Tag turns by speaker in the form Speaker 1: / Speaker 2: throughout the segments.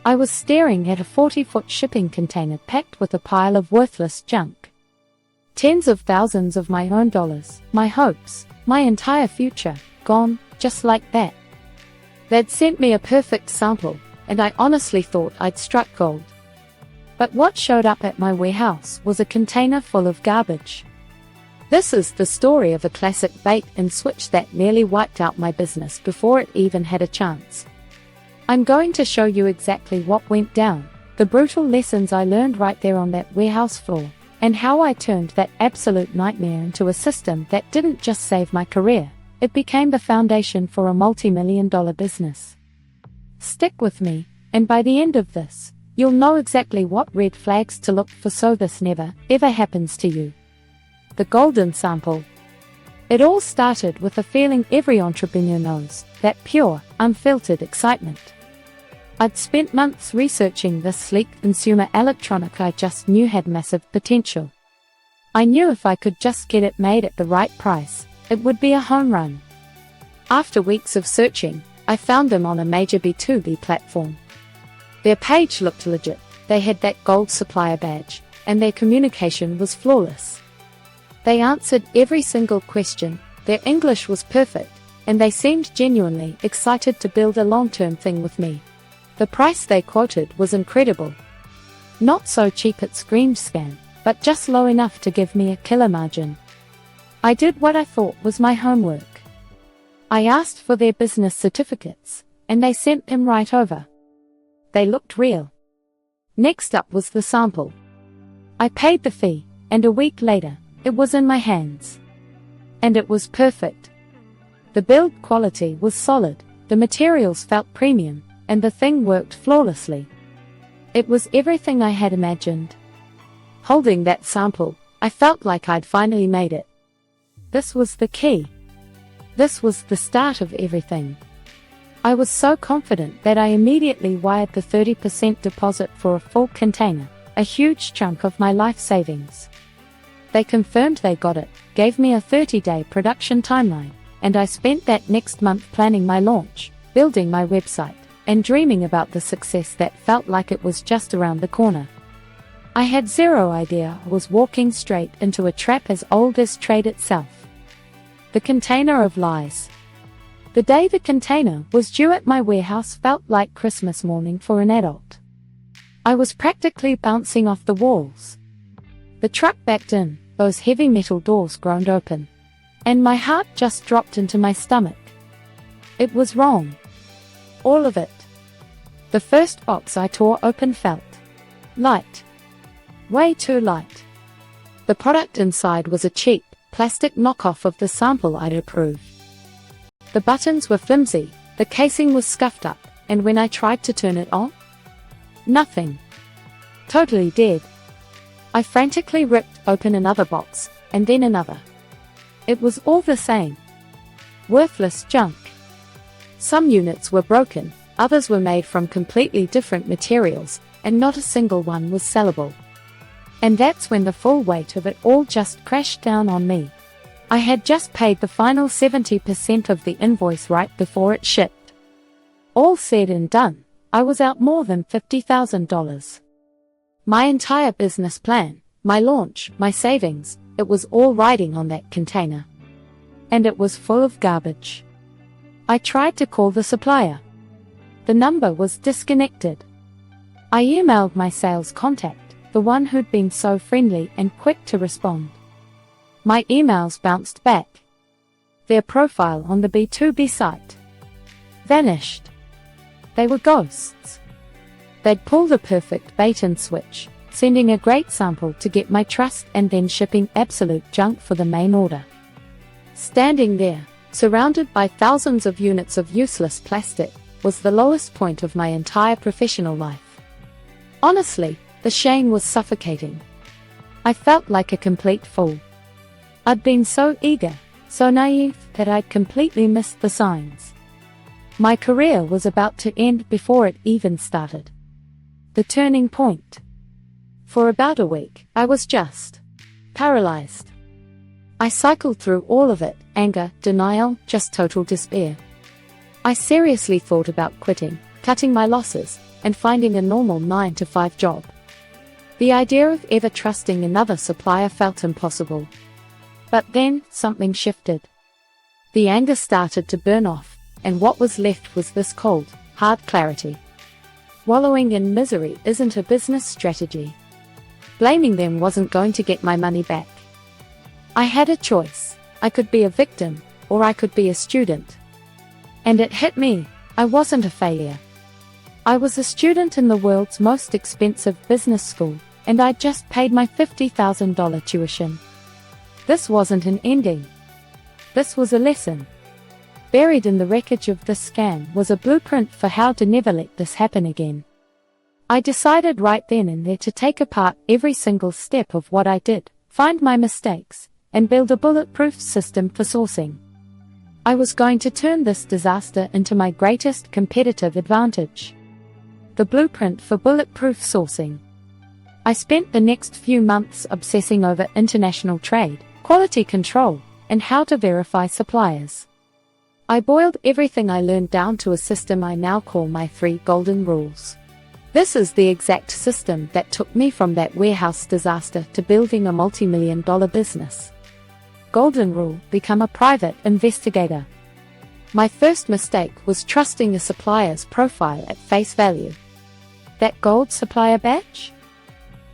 Speaker 1: I was staring at a 40-foot shipping container packed with a pile of worthless junk. Tens of thousands of my own dollars, my hopes, my entire future, gone, just like that. They'd sent me a perfect sample, and I honestly thought I'd struck gold. But what showed up at my warehouse was a container full of garbage. This is the story of a classic bait and switch that nearly wiped out my business before it even had a chance. I'm going to show you exactly what went down, the brutal lessons I learned right there on that warehouse floor, and how I turned that absolute nightmare into a system that didn't just save my career, it became the foundation for a multi-million-dollar business. Stick with me, and by the end of this, you'll know exactly what red flags to look for so this never, ever happens to you. The golden sample. It all started with a feeling every entrepreneur knows, that pure, unfiltered excitement. I'd spent months researching this sleek consumer electronic I just knew had massive potential. I knew if I could just get it made at the right price, it would be a home run. After weeks of searching, I found them on a major B2B platform. Their page looked legit, they had that gold supplier badge, and their communication was flawless. They answered every single question, their English was perfect, and they seemed genuinely excited to build a long-term thing with me. The price they quoted was incredible. Not so cheap it screamed scam, but just low enough to give me a killer margin. I did what I thought was my homework. I asked for their business certificates, and they sent them right over. They looked real. Next up was the sample. I paid the fee, and a week later, it was in my hands. And it was perfect. The build quality was solid, the materials felt premium, and the thing worked flawlessly. It was everything I had imagined. Holding that sample, I felt like I'd finally made it. This was the key. This was the start of everything. I was so confident that I immediately wired the 30% deposit for a full container, a huge chunk of my life savings. They confirmed they got it, gave me a 30-day production timeline, and I spent that next month planning my launch, building my website, and dreaming about the success that felt like it was just around the corner. I had zero idea I was walking straight into a trap as old as trade itself. The container of lies. The day the container was due at my warehouse felt like Christmas morning for an adult. I was practically bouncing off the walls. The truck backed in, those heavy metal doors groaned open, and my heart just dropped into my stomach. It was wrong. All of it. The first box I tore open felt light. Way too light. The product inside was a cheap, plastic knockoff of the sample I'd approved. The buttons were flimsy, the casing was scuffed up, and when I tried to turn it on, nothing. Totally dead. I frantically ripped open another box, and then another. It was all the same. Worthless junk. Some units were broken, others were made from completely different materials, and not a single one was sellable. And that's when the full weight of it all just crashed down on me. I had just paid the final 70% of the invoice right before it shipped. All said and done, I was out more than $50,000. My entire business plan, my launch, my savings, it was all riding on that container. And it was full of garbage. I tried to call the supplier. The number was disconnected. I emailed my sales contact, the one who'd been so friendly and quick to respond. My emails bounced back. Their profile on the B2B site vanished. They were ghosts. They'd pulled a perfect bait and switch, sending a great sample to get my trust and then shipping absolute junk for the main order. Standing there, surrounded by thousands of units of useless plastic, was the lowest point of my entire professional life. Honestly, the shame was suffocating. I felt like a complete fool. I'd been so eager, so naive, that I'd completely missed the signs. My career was about to end before it even started. The turning point. For about a week, I was just paralyzed. I cycled through all of it, anger, denial, just total despair. I seriously thought about quitting, cutting my losses, and finding a normal 9-to-5 job. The idea of ever trusting another supplier felt impossible. But then, something shifted. The anger started to burn off, and what was left was this cold, hard clarity. Wallowing in misery isn't a business strategy. Blaming them wasn't going to get my money back. I had a choice. I could be a victim, or I could be a student. And it hit me. I wasn't a failure. I was a student in the world's most expensive business school, and I'd just paid my $50,000 tuition. This wasn't an ending. This was a lesson. Buried in the wreckage of this scam was a blueprint for how to never let this happen again. I decided right then and there to take apart every single step of what I did, find my mistakes, and build a bulletproof system for sourcing. I was going to turn this disaster into my greatest competitive advantage. The blueprint for bulletproof sourcing. I spent the next few months obsessing over international trade, quality control, and how to verify suppliers. I boiled everything I learned down to a system I now call my 3 golden rules. This is the exact system that took me from that warehouse disaster to building a multi-million-dollar business. Golden rule: become a private investigator. My first mistake was trusting a supplier's profile at face value. That gold supplier badge?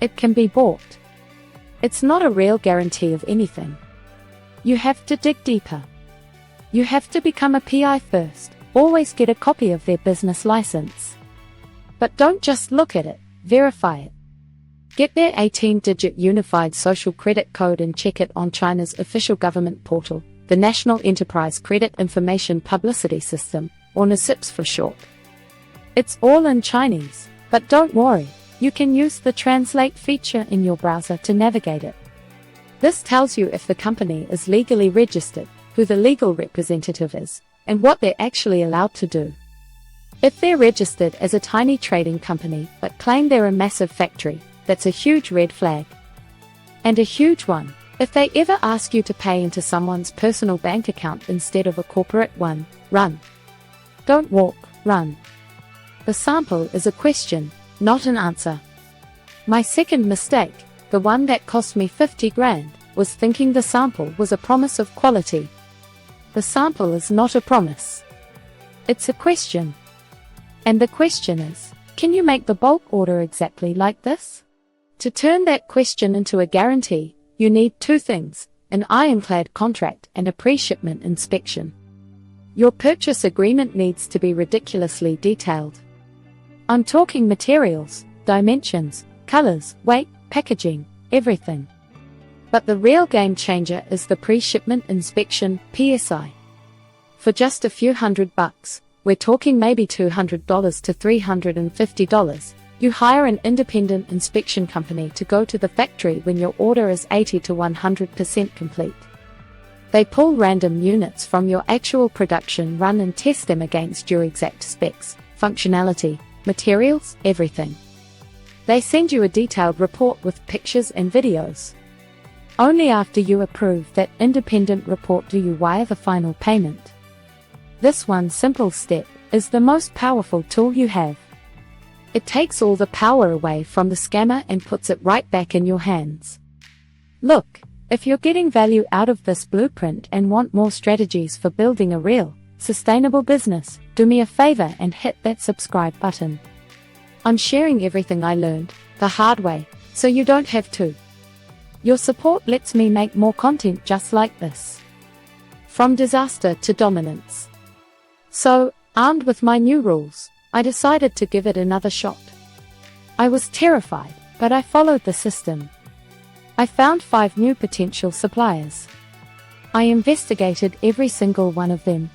Speaker 1: It can be bought. It's not a real guarantee of anything. You have to dig deeper. You have to become a PI first. Always get a copy of their business license. But don't just look at it, verify it. Get their 18-digit unified social credit code and check it on China's official government portal, the National Enterprise Credit Information Publicity System, or NECIPS for short. It's all in Chinese, but don't worry, you can use the translate feature in your browser to navigate it. This tells you if the company is legally registered, who the legal representative is, and what they're actually allowed to do. If they're registered as a tiny trading company but claim they're a massive factory, that's a huge red flag. And a huge one, if they ever ask you to pay into someone's personal bank account instead of a corporate one, run. Don't walk, run. The sample is a question, not an answer. My second mistake, the one that cost me 50 grand, was thinking the sample was a promise of quality. The sample is not a promise. It's a question. And the question is, can you make the bulk order exactly like this? To turn that question into a guarantee, you need 2 things, an ironclad contract and a pre-shipment inspection. Your purchase agreement needs to be ridiculously detailed. I'm talking materials, dimensions, colors, weight, packaging, everything. But the real game changer is the pre-shipment inspection, PSI. For just a few $100, we're talking maybe $200 to $350, you hire an independent inspection company to go to the factory when your order is 80 to 100% complete. They pull random units from your actual production run and test them against your exact specs, functionality, materials, everything. They send you a detailed report with pictures and videos. Only after you approve that independent report do you wire the final payment. This one simple step is the most powerful tool you have. It takes all the power away from the scammer and puts it right back in your hands. Look, if you're getting value out of this blueprint and want more strategies for building a real, sustainable business, do me a favor and hit that subscribe button. I'm sharing everything I learned, the hard way, so you don't have to. Your support lets me make more content just like this. From disaster to dominance. So, armed with my new rules, I decided to give it another shot. I was terrified, but I followed the system. I found 5 new potential suppliers. I investigated every single one of them.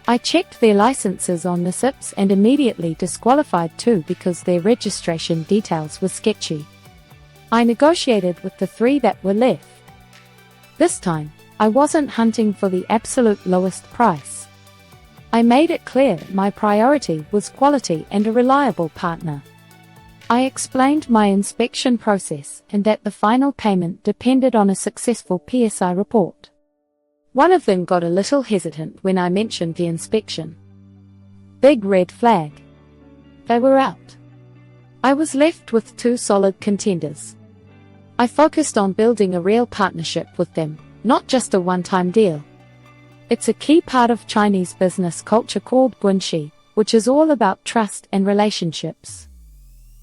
Speaker 1: I checked their licenses on NECIPS and immediately disqualified 2 because their registration details were sketchy. I negotiated with the 3 that were left. This time, I wasn't hunting for the absolute lowest price. I made it clear my priority was quality and a reliable partner. I explained my inspection process and that the final payment depended on a successful PSI report. One of them got a little hesitant when I mentioned the inspection. Big red flag. they were out. I was left with 2 solid contenders. I focused on building a real partnership with them, not just a one-time deal. It's a key part of Chinese business culture called guanxi, which is all about trust and relationships.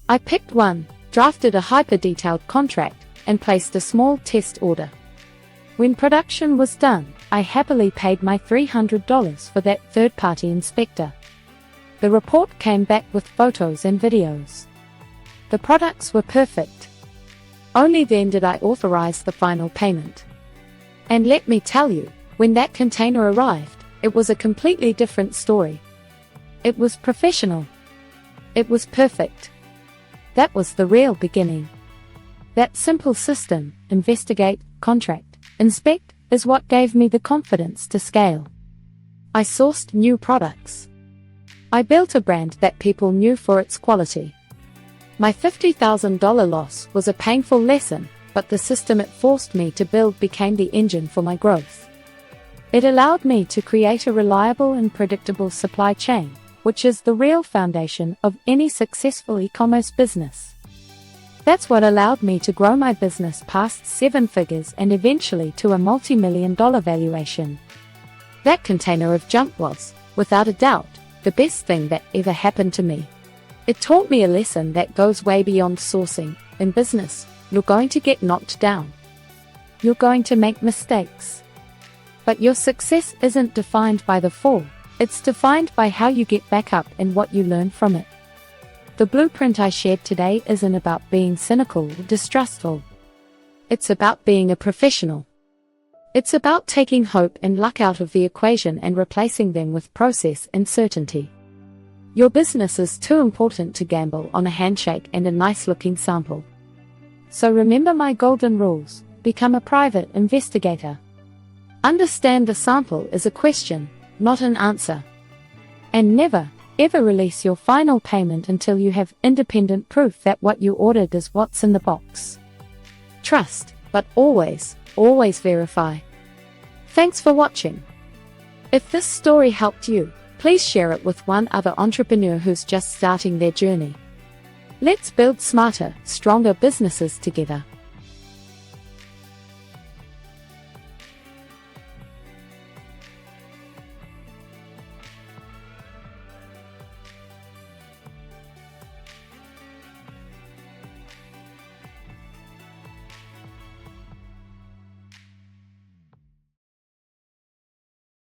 Speaker 1: I picked one, drafted a hyper-detailed contract, and placed a small test order. When production was done, I happily paid my $300 for that third-party inspector. The report came back with photos and videos. The products were perfect. Only then did I authorize the final payment. And let me tell you, when that container arrived, it was a completely different story. It was professional. It was perfect. That was the real beginning. That simple system, investigate, contract, inspect, is what gave me the confidence to scale. I sourced new products. I built a brand that people knew for its quality. My $50,000 loss was a painful lesson, but the system it forced me to build became the engine for my growth. It allowed me to create a reliable and predictable supply chain, which is the real foundation of any successful e-commerce business. That's what allowed me to grow my business past 7 figures and eventually to a multi-million-dollar valuation. That container of junk was, without a doubt, the best thing that ever happened to me. It taught me a lesson that goes way beyond sourcing. In business, you're going to get knocked down. You're going to make mistakes. But your success isn't defined by the fall, it's defined by how you get back up and what you learn from it. The blueprint I shared today isn't about being cynical or distrustful. It's about being a professional. It's about taking hope and luck out of the equation and replacing them with process and certainty. Your business is too important to gamble on a handshake and a nice-looking sample. So remember my golden rules: become a private investigator. Understand the sample is a question, not an answer. And never, ever release your final payment until you have independent proof that what you ordered is what's in the box. Trust, but always, always verify. Thanks for watching. If this story helped you, please share it with one other entrepreneur who's just starting their journey. Let's build smarter, stronger businesses together.